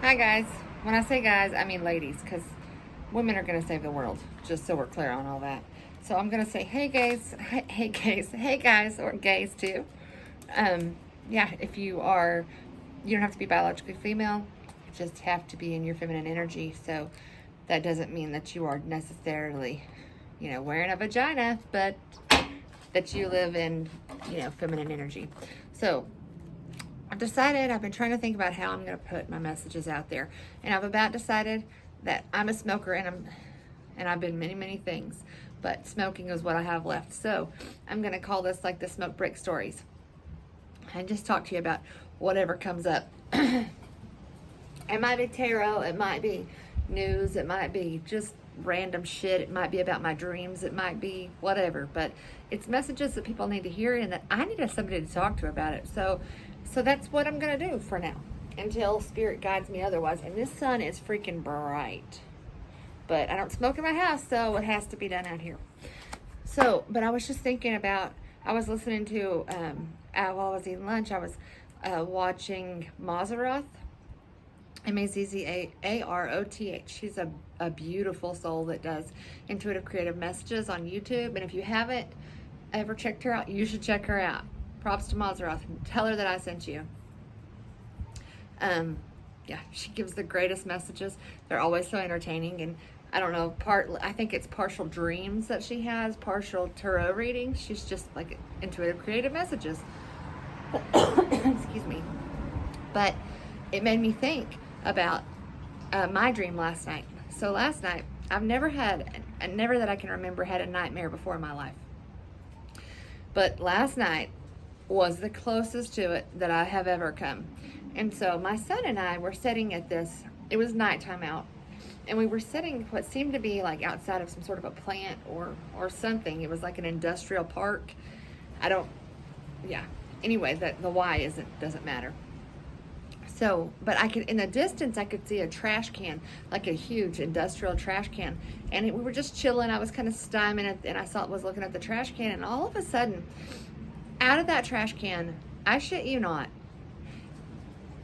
Hi guys. When I say guys, I mean ladies, because women are going to save the world, just so we're clear on all that. So I'm going to say, hey guys, hey gays, hey guys, or gays too. Yeah, if you don't have to be biologically female, you just have to be in your feminine energy. So that doesn't mean that you are necessarily, wearing a vagina, but that you live in, feminine energy. So I've been trying to think about how I'm going to put my messages out there. And I've about decided that I'm a smoker and I've been many, many things, but smoking is what I have left. So I'm going to call this like the smoke break stories and just talk to you about whatever comes up. It might be tarot, it might be news, it might be just random shit, it might be about my dreams, it might be whatever, but it's messages that people need to hear and that I need somebody to talk to about it. So that's what I'm gonna do for now until spirit guides me otherwise. And this sun is freaking bright, but I don't smoke in my house, so it has to be done out here. So, but I was just thinking about, I was listening to while I was eating lunch, I was watching Mazzaroth, Mazzaroth. She's a beautiful soul that does intuitive creative messages on YouTube. And if you haven't ever checked her out, you should check her out. Props to Mazzaroth. Tell her that I sent you. Yeah, she gives the greatest messages. They're always so entertaining. And I don't know, I think it's partial dreams that she has, partial tarot readings. She's just like intuitive creative messages. Excuse me. But it made me think about my dream last night. So last night, I've never that I can remember, had a nightmare before in my life. But last night was the closest to it that I have ever come. And so my son and I were sitting at this, it was nighttime out, and we were sitting what seemed to be like outside of some sort of a plant or something. It was like an industrial park. Anyway, the why doesn't matter. So, but in the distance, I could see a trash can, like a huge industrial trash can. And we were just chilling. I was kind of stymied, and I was looking at the trash can, and all of a sudden, out of that trash can, I shit you not,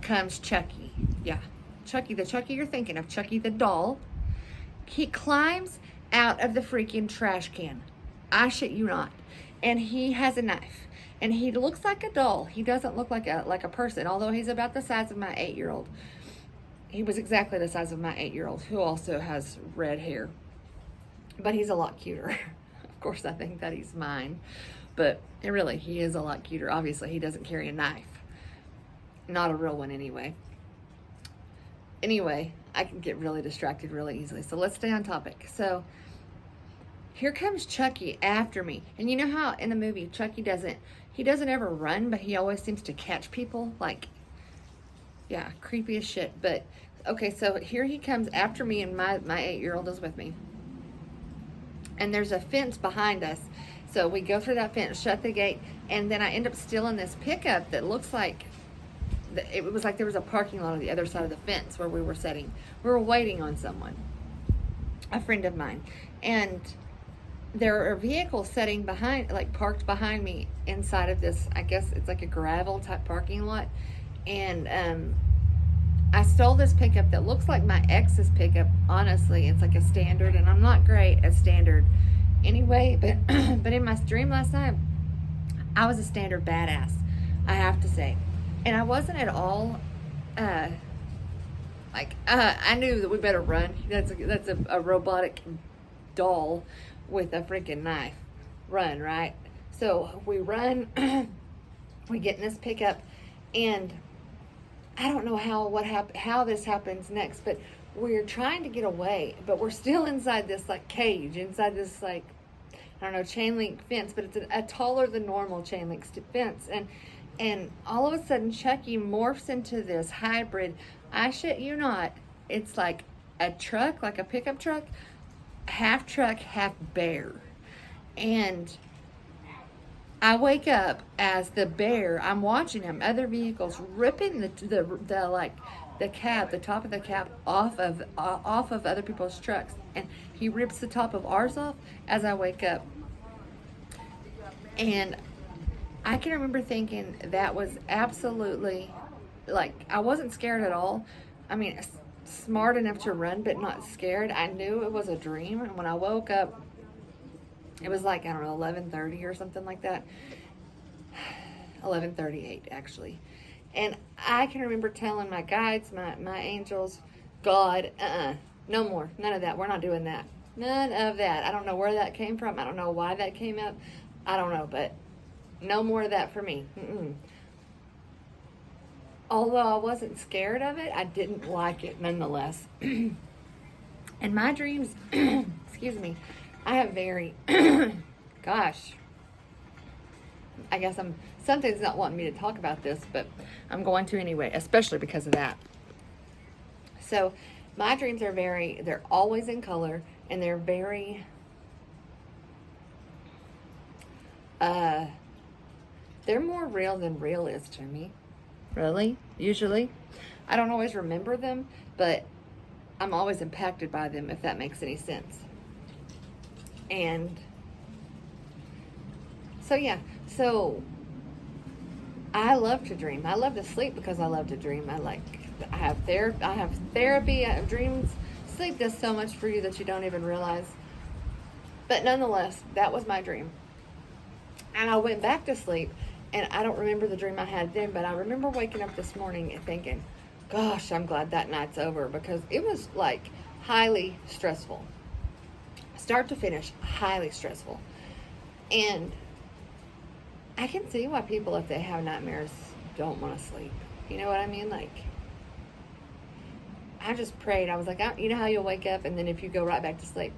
comes Chucky. Yeah, Chucky, the Chucky you're thinking of, Chucky the doll. He climbs out of the freaking trash can. I shit you not. And he has a knife. And he looks like a doll. He doesn't look like a person, although he's about the size of my 8-year-old. He was exactly the size of my 8-year-old, who also has red hair. But he's a lot cuter. Of course, I think that he's mine. But really, he is a lot cuter. Obviously, he doesn't carry a knife. Not a real one, anyway. Anyway, I can get really distracted really easily. So let's stay on topic. So here comes Chucky after me. And you know how in the movie, Chucky doesn't ever run, but he always seems to catch people. Like, yeah, creepy as shit. But, okay, so here he comes after me, and my 8-year-old is with me. And there's a fence behind us. So we go through that fence, shut the gate, and then I end up stealing this pickup that looks like, it was like there was a parking lot on the other side of the fence where we were sitting. We were waiting on someone, a friend of mine. And there are vehicles sitting parked behind me inside of this, I guess it's like a gravel type parking lot. And I stole this pickup that looks like my ex's pickup. Honestly, it's like a standard, and I'm not great at standard anyway, but in my dream last night, I was a standard badass, I have to say. And I wasn't at all I knew that we better run. That's a robotic doll with a freaking knife. Run, right? So we run, we get in this pickup, and I don't know how this happens next, but we're trying to get away, but we're still inside this like cage, inside this like, I don't know, chain link fence, but it's a taller than normal chain link fence. And all of a sudden Chucky morphs into this hybrid. I shit you not. It's like a truck, like a pickup truck, half truck, half bear. And I wake up as the bear. I'm watching him, other vehicles ripping the cab, the top of the cab off of other people's trucks, and he rips the top of ours off as I wake up. And I can remember thinking that was absolutely, like, I wasn't scared at all. I mean, smart enough to run, but not scared. I knew it was a dream. And when I woke up, it was like, I don't know, 11:30 or something like that. 11:38 actually. And I can remember telling my guides, my angels, God, no more, none of that. We're not doing that. None of that. I don't know where that came from. I don't know why that came up. I don't know, but no more of that for me. Although I wasn't scared of it, I didn't like it nonetheless. And my dreams, excuse me, I have very, gosh, I guess something's not wanting me to talk about this, but I'm going to anyway, especially because of that. So my dreams are they're always in color, and they're very, they're more real than real is to me. Really, usually. I don't always remember them, but I'm always impacted by them, if that makes any sense. And so, yeah. So, I love to dream. I love to sleep because I love to dream. I have therapy. I have dreams. Sleep does so much for you that you don't even realize. But nonetheless, that was my dream. And I went back to sleep, and I don't remember the dream I had then, but I remember waking up this morning and thinking, gosh, I'm glad that night's over, because it was like highly stressful. Start to finish, highly stressful. And I can see why people, if they have nightmares, don't want to sleep. You know what I mean? Like, I just prayed. I was like, you know how you'll wake up, and then if you go right back to sleep,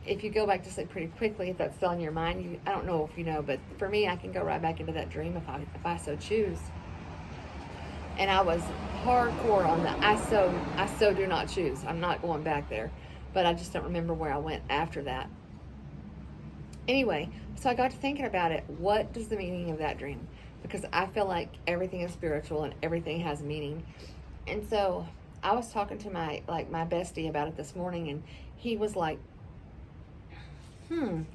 if you go back to sleep pretty quickly, if that's still in your mind, I don't know if you know, but for me, I can go right back into that dream if I so choose. And I was hardcore on that. I so do not choose. I'm not going back there, but I just don't remember where I went after that. Anyway, so I got to thinking about it. What is the meaning of that dream? Because I feel like everything is spiritual and everything has meaning. And so I was talking to my bestie about it this morning, and he was like,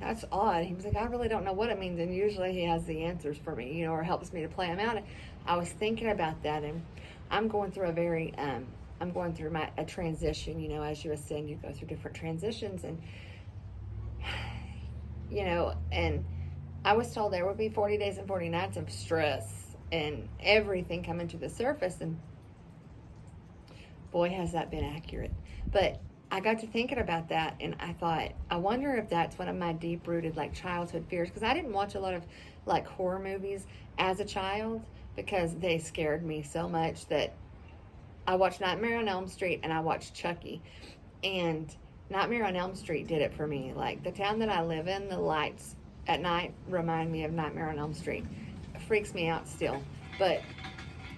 that's odd. He was like, I really don't know what it means. And usually he has the answers for me, or helps me to play them out. And I was thinking about that, and I'm going through a transition. As you ascend, you go through different transitions, and and I was told there would be 40 days and 40 nights of stress and everything coming to the surface, and boy, has that been accurate. But I got to thinking about that, and I thought, I wonder if that's one of my deep-rooted, childhood fears, because I didn't watch a lot of, horror movies as a child, because they scared me so much that I watched Nightmare on Elm Street, and I watched Chucky, and Nightmare on Elm Street did it for me. Like, the town that I live in, the lights at night remind me of Nightmare on Elm Street. It freaks me out still, but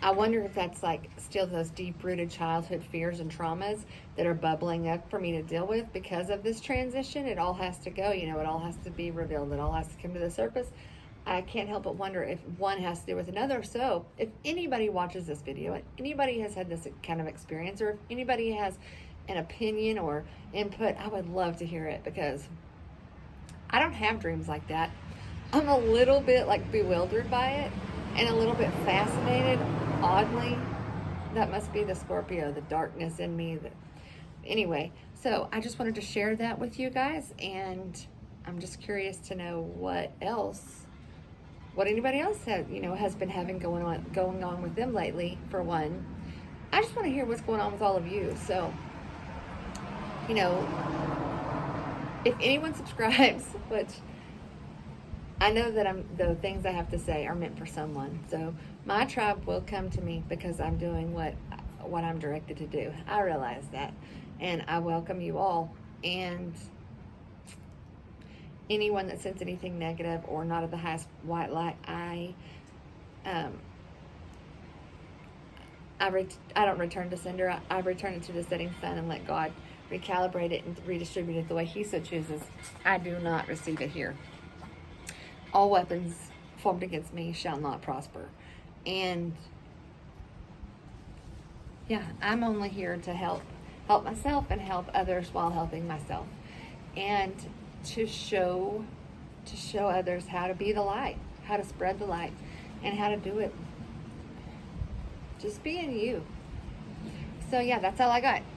I wonder if that's still those deep-rooted childhood fears and traumas that are bubbling up for me to deal with because of this transition. It all has to go, it all has to be revealed. It all has to come to the surface. I can't help but wonder if one has to do with another. So if anybody watches this video, and anybody has had this kind of experience, or if anybody has an opinion or input, I would love to hear it, because I don't have dreams like that. I'm a little bit bewildered by it, and a little bit fascinated, oddly. That must be the Scorpio, the darkness in me. Anyway, so I just wanted to share that with you guys, and I'm just curious to know what anybody else has been having going on with them lately. For one, I just want to hear what's going on with all of you. So, if anyone subscribes, which I know that the things I have to say are meant for someone. So my tribe will come to me because I'm doing what I'm directed to do. I realize that, and I welcome you all. And anyone that sends anything negative or not of the highest white light, I don't return to sender. I return it to the setting sun and let God recalibrate it and redistribute it the way He so chooses. I do not receive it here. All weapons formed against me shall not prosper. And yeah, I'm only here to help myself and help others while helping myself, and to show others how to be the light, how to spread the light, and how to do it just being you. So yeah, that's all I got.